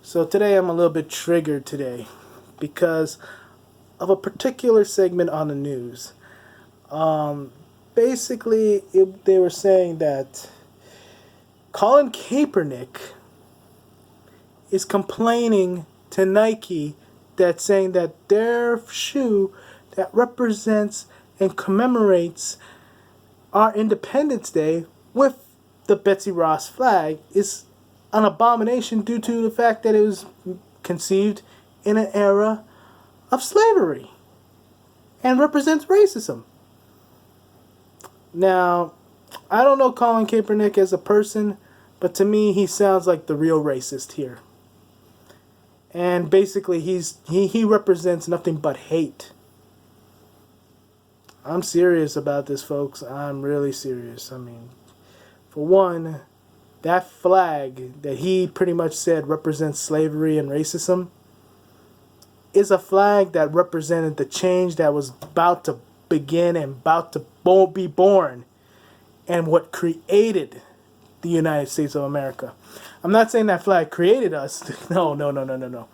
So today I'm a little bit triggered today because of a particular segment on the news. Basically, they were saying that Colin Kapernick is complaining to Nike that saying that their shoe that represents and commemorates our Independence Day with the Betsy ROSS Flag is an abomination due to the fact that it was conceived in an era of slavery and represents racism. Now, I don't know Colin Kaepernick as a person, but to me he sounds like the real racist here. And basically he represents nothing but hate. I'm serious about this, folks. I'm really serious. I mean, for one, that flag that he pretty much said represents slavery and racism is a flag that represented the change that was about to begin and about to be born and what created the United States of America. I'm not saying that flag created us. No.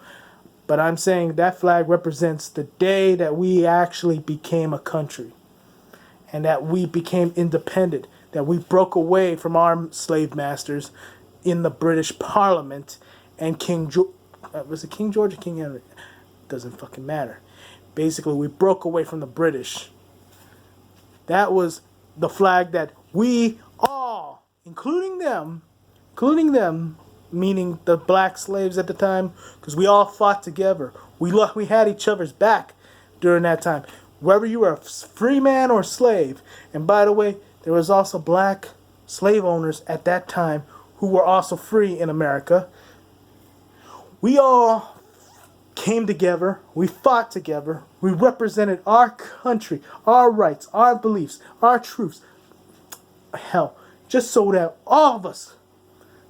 But I'm saying that flag represents the day that we actually became a country and that we became independent, that we broke away from our slave masters in the British Parliament and King George, was it King George or King Henry? Doesn't fucking matter. Basically, we broke away from the British. That was the flag that we all, including them, meaning the black slaves at the time, because we all fought together. We had each other's back during that time. Whether you were a free man or slave. And by the way, there was also black slave owners at that time who were also free in America. We all came together. We fought together. We represented our country, our rights, our beliefs, our truths. Hell, just so that all of us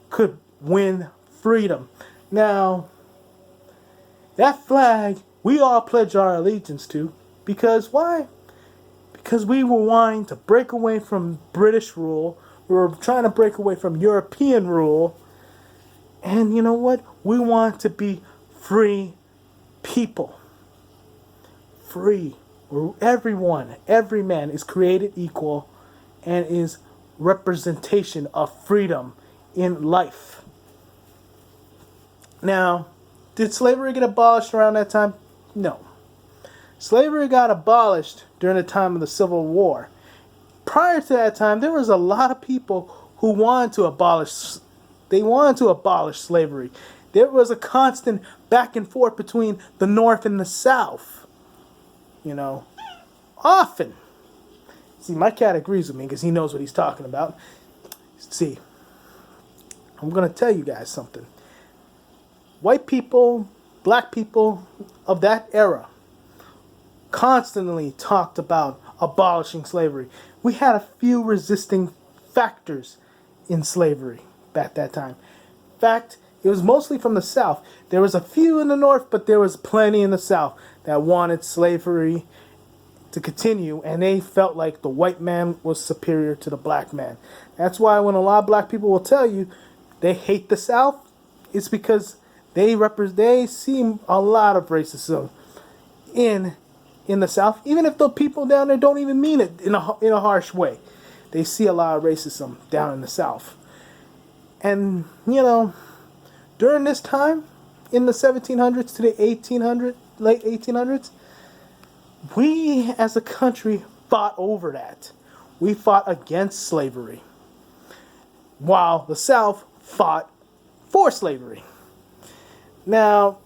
could win freedom. Now, that flag we all pledge our allegiance to. Because why? Because we were wanting to break away from British rule. We were trying to break away from European rule. And you know what? We want to be free people. Free. Where everyone, every man is created equal and is representation of freedom in life. Now, did slavery get abolished around that time? No. Slavery got abolished during the time of the Civil War. Prior to that time, there was a lot of people who wanted to abolish slavery. There was a constant back and forth between the North and the South. You know, often. See, my cat agrees with me because he knows what he's talking about. See, I'm going to tell you guys something. White people, black people of that era constantly talked about abolishing slavery. We had a few resisting factors in slavery at that time. In fact, it was mostly from the South. There was a few in the North, but there was plenty in the South that wanted slavery to continue, and they felt like the white man was superior to the black man. That's why when a lot of black people will tell you they hate the South, it's because they see a lot of racism in the South, even if the people down there don't even mean it in a harsh way. They see a lot of racism down in the South. And, you know, during this time, in the 1700s to the late 1800s, we as a country fought over that. We fought against slavery, while the South fought for slavery. Now,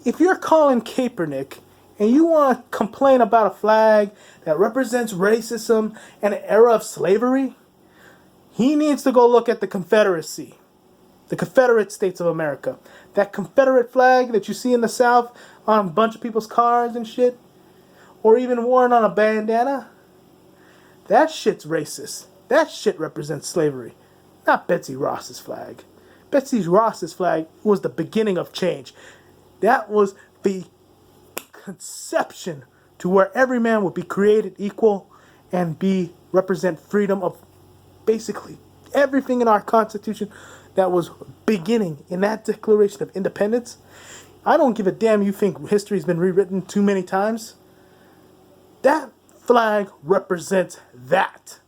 if you're Colin Kaepernick, and you want to complain about a flag that represents racism and an era of slavery, he needs to go look at the Confederacy, the Confederate States of America. That Confederate flag that you see in the South on a bunch of people's cars and shit, or even worn on a bandana, that shit's racist. That shit represents slavery, not Betsy Ross's flag. Betsy Ross's flag was the beginning of change. That was the conception to where every man would be created equal and represent freedom of basically everything in our Constitution that was beginning in that Declaration of Independence. I don't give a damn you think history's been rewritten too many times. That flag represents that.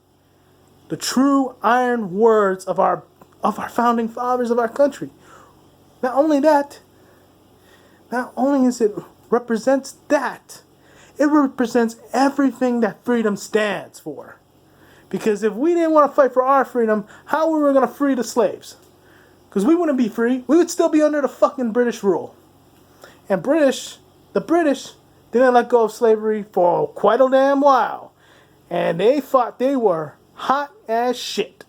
The true iron words of our founding fathers of our country. Not only that, not only is it represents that, it represents everything that freedom stands for. Because if we didn't want to fight for our freedom, how were we going to free the slaves? Because we wouldn't be free. We would still be under the fucking British rule. And the British didn't let go of slavery for quite a damn while. And they thought they were hot as shit.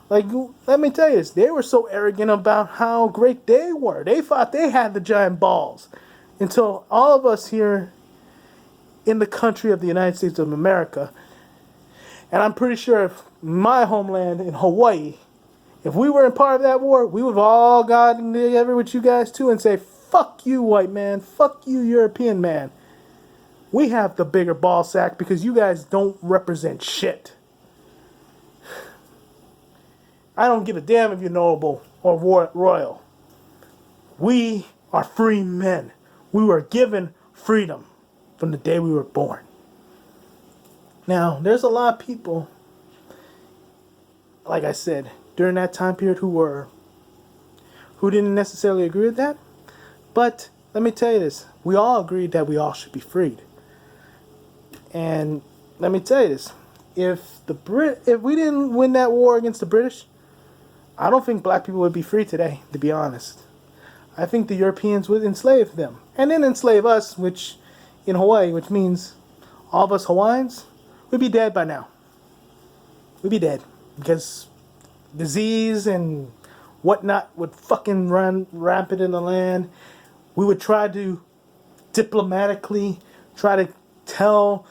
Like, let me tell you this. They were so arrogant about how great they were. They thought they had the giant balls. Until all of us here in the country of the United States of America, and I'm pretty sure if my homeland in Hawaii, if we were in part of that war, we would have all gotten together with you guys too and say, fuck you, white man. Fuck you, European man. We have the bigger ball sack because you guys don't represent shit. I don't give a damn if you're noble or royal. We are free men. We were given freedom from the day we were born. Now, there's a lot of people, like I said, during that time period who didn't necessarily agree with that. But let me tell you this. We all agreed that we all should be freed. And let me tell you this. If we didn't win that war against the British, I don't think black people would be free today, to be honest. I think the Europeans would enslave them. And then enslave us, which in Hawaii, which means all of us Hawaiians, we'd be dead by now. We'd be dead. Because disease and whatnot would fucking run rampant in the land. We would try to diplomatically try to tell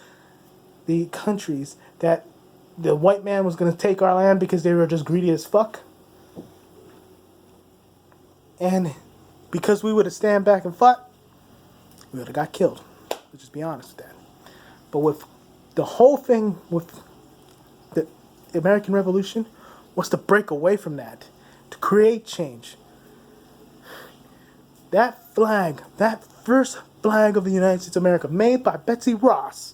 the countries that the white man was going to take our land because they were just greedy as fuck. And because we would have stand back and fought, we would have got killed. Let's just be honest with that. But with the whole thing with the American Revolution was to break away from that, to create change. That flag, that first flag of the United States of America, made by Betsy Ross,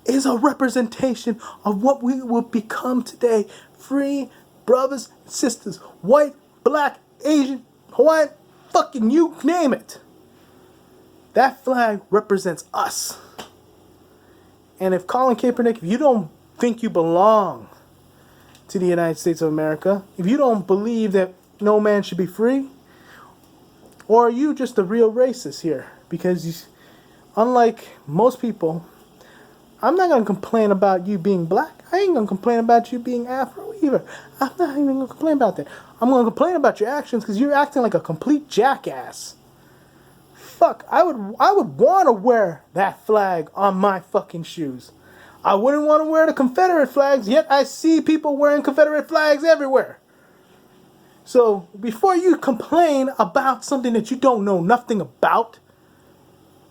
is a representation of what we will become today. Free brothers and sisters, white, black, Asian, Hawaiian, fucking you name it. That flag represents us. And if Colin Kapernick, if you don't think you belong to the United States of America, if you don't believe that no man should be free, or are you just a real racist here? Because unlike most people, I'm not going to complain about you being black. I ain't going to complain about you being Afro either. I'm not even going to complain about that. I'm going to complain about your actions because you're acting like a complete jackass. Fuck, I would want to wear that flag on my fucking shoes. I wouldn't want to wear the Confederate flags, yet I see people wearing Confederate flags everywhere. So, before you complain about something that you don't know nothing about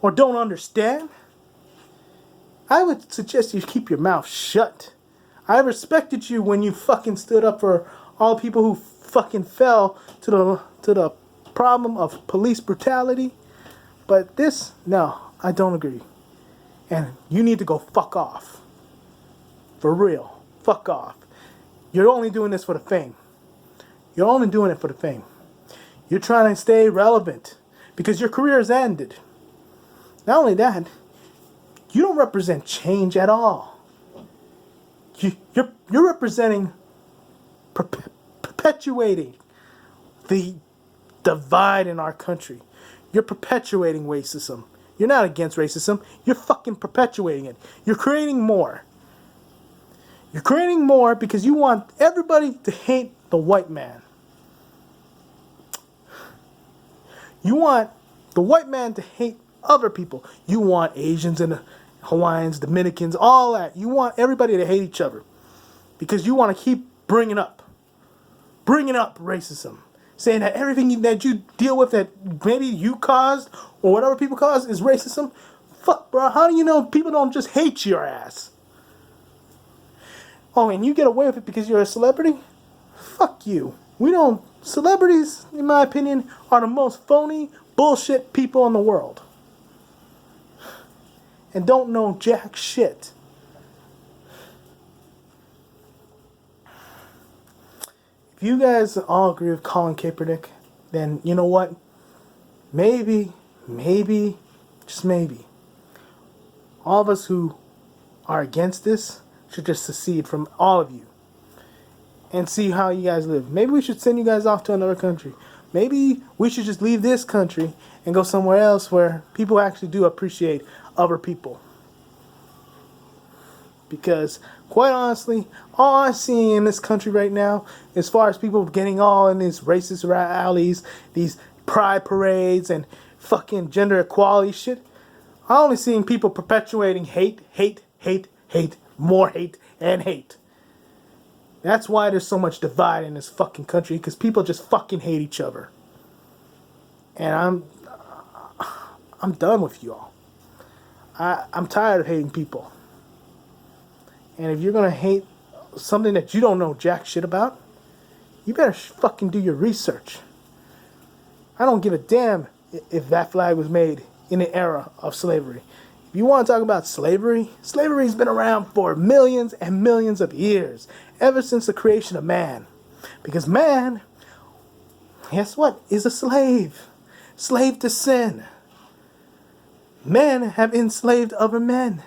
or don't understand, I would suggest you keep your mouth shut. I respected you when you fucking stood up for all people who fucking fell to the problem of police brutality. But this, no, I don't agree. And you need to go fuck off. For real. Fuck off. You're only doing this for the fame. You're only doing it for the fame. You're trying to stay relevant because your career has ended. Not only that, you don't represent change at all. You're representing perpetuating the divide in our country. You're perpetuating racism. You're not against racism. You're fucking perpetuating it. You're creating more. You're creating more because you want everybody to hate the white man. You want the white man to hate other people. You want Asians and Hawaiians, Dominicans, all that. You want everybody to hate each other because you want to keep bringing up racism. Saying that everything that you deal with that maybe you caused or whatever people caused is racism. Fuck, bro. How do you know people don't just hate your ass? Oh, and you get away with it because you're a celebrity? Fuck you. We don't. Celebrities, in my opinion, are the most phony, bullshit people in the world. And don't know jack shit. If you guys all agree with Colin Kaepernick, then you know what? Maybe, just maybe, all of us who are against this should just secede from all of you and see how you guys live. Maybe we should send you guys off to another country. Maybe we should just leave this country and go somewhere else where people actually do appreciate other people. Because, quite honestly, all I'm seeing in this country right now, as far as people getting all in these racist rallies, these pride parades, and fucking gender equality shit, I'm only seeing people perpetuating hate, more hate, and hate. That's why there's so much divide in this fucking country, because people just fucking hate each other. And I'm done with y'all. I'm tired of hating people. And if you're gonna hate something that you don't know jack shit about, you better fucking do your research. I don't give a damn if that flag was made in the era of slavery. If you want to talk about slavery, slavery's been around for millions and millions of years, ever since the creation of man. Because man, guess what, is a slave. Slave to sin. Men have enslaved other men.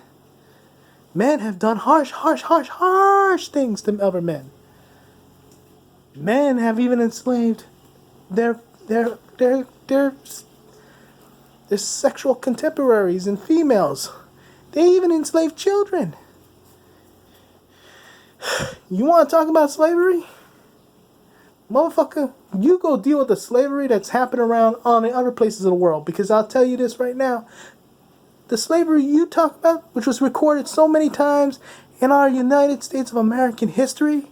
Men have done harsh things to other men. Men have even enslaved their sexual contemporaries and females. They even enslaved children. You want to talk about slavery? Motherfucker, you go deal with the slavery that's happening around on the other places of the world. Because I'll tell you this right now. The slavery you talk about, which was recorded so many times in our United States of American history,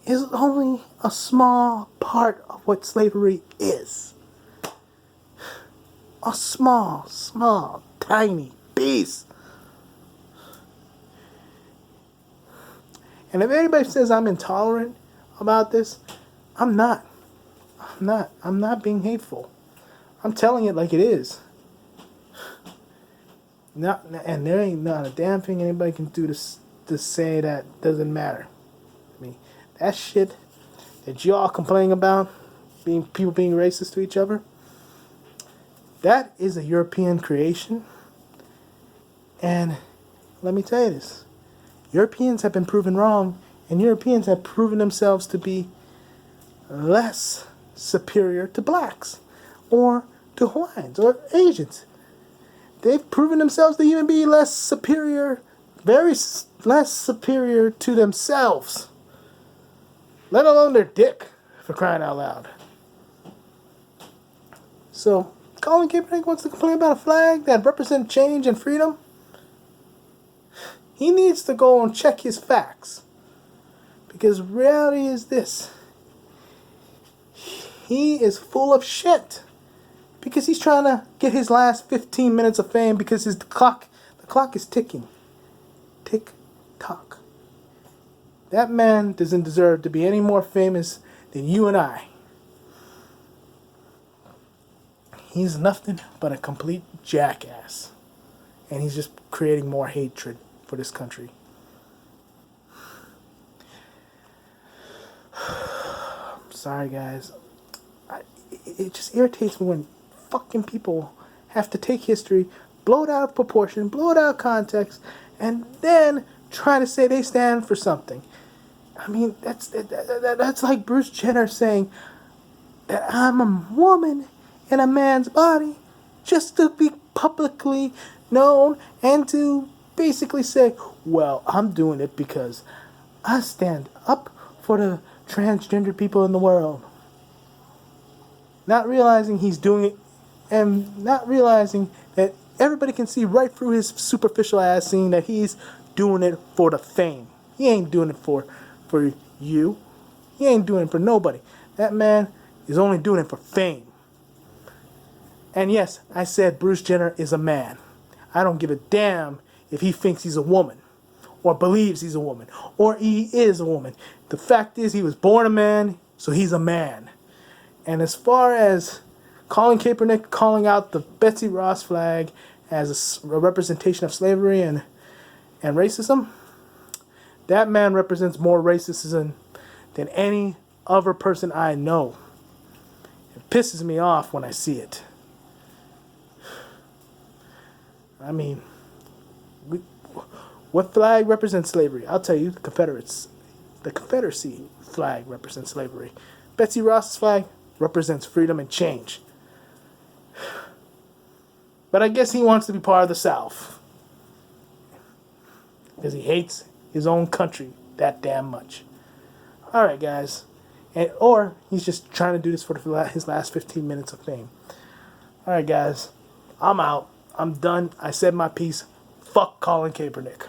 is only a small part of what slavery is. A small, tiny piece. And if anybody says I'm intolerant about this, I'm not. I'm not being hateful. I'm telling it like it is. And there ain't not a damn thing anybody can do to say that doesn't matter. I mean, that shit that y'all complaining about, people being racist to each other, that is a European creation. And let me tell you this. Europeans have been proven wrong, and Europeans have proven themselves to be less superior to blacks or to Hawaiians or Asians. They've proven themselves to even be less superior, less superior to themselves. Let alone their dick, for crying out loud. So, Colin Kaepernick wants to complain about a flag that represents change and freedom. He needs to go and check his facts. Because reality is this. He is full of shit. Because he's trying to get his last 15 minutes of fame because the clock is ticking. Tick tock. That man doesn't deserve to be any more famous than you and I. He's nothing but a complete jackass. And he's just creating more hatred for this country. Sorry, guys. It just irritates me when fucking people have to take history, blow it out of proportion, blow it out of context, and then try to say they stand for something. I mean, that's like Bruce Jenner saying that I'm a woman in a man's body just to be publicly known and to basically say, well, I'm doing it because I stand up for the transgender people in the world. Not realizing he's doing it and not realizing that everybody can see right through his superficial ass, seeing that he's doing it for the fame. He ain't doing it for you. He ain't doing it for nobody. That man is only doing it for fame. And yes, I said Bruce Jenner is a man. I don't give a damn if he thinks he's a woman or believes he's a woman or he is a woman. The fact is, he was born a man, so he's a man. And as far as Colin Kaepernick calling out the Betsy Ross flag as a representation of slavery and racism, that man represents more racism than any other person I know. It pisses me off when I see it. I mean, what flag represents slavery? I'll tell you, the Confederates. The Confederacy flag represents slavery. Betsy Ross's flag represents freedom and change. But I guess he wants to be part of the South. Because he hates his own country that damn much. Alright, guys. Or he's just trying to do this for his last 15 minutes of fame. Alright, guys. I'm out. I'm done. I said my piece. Fuck Colin Kaepernick.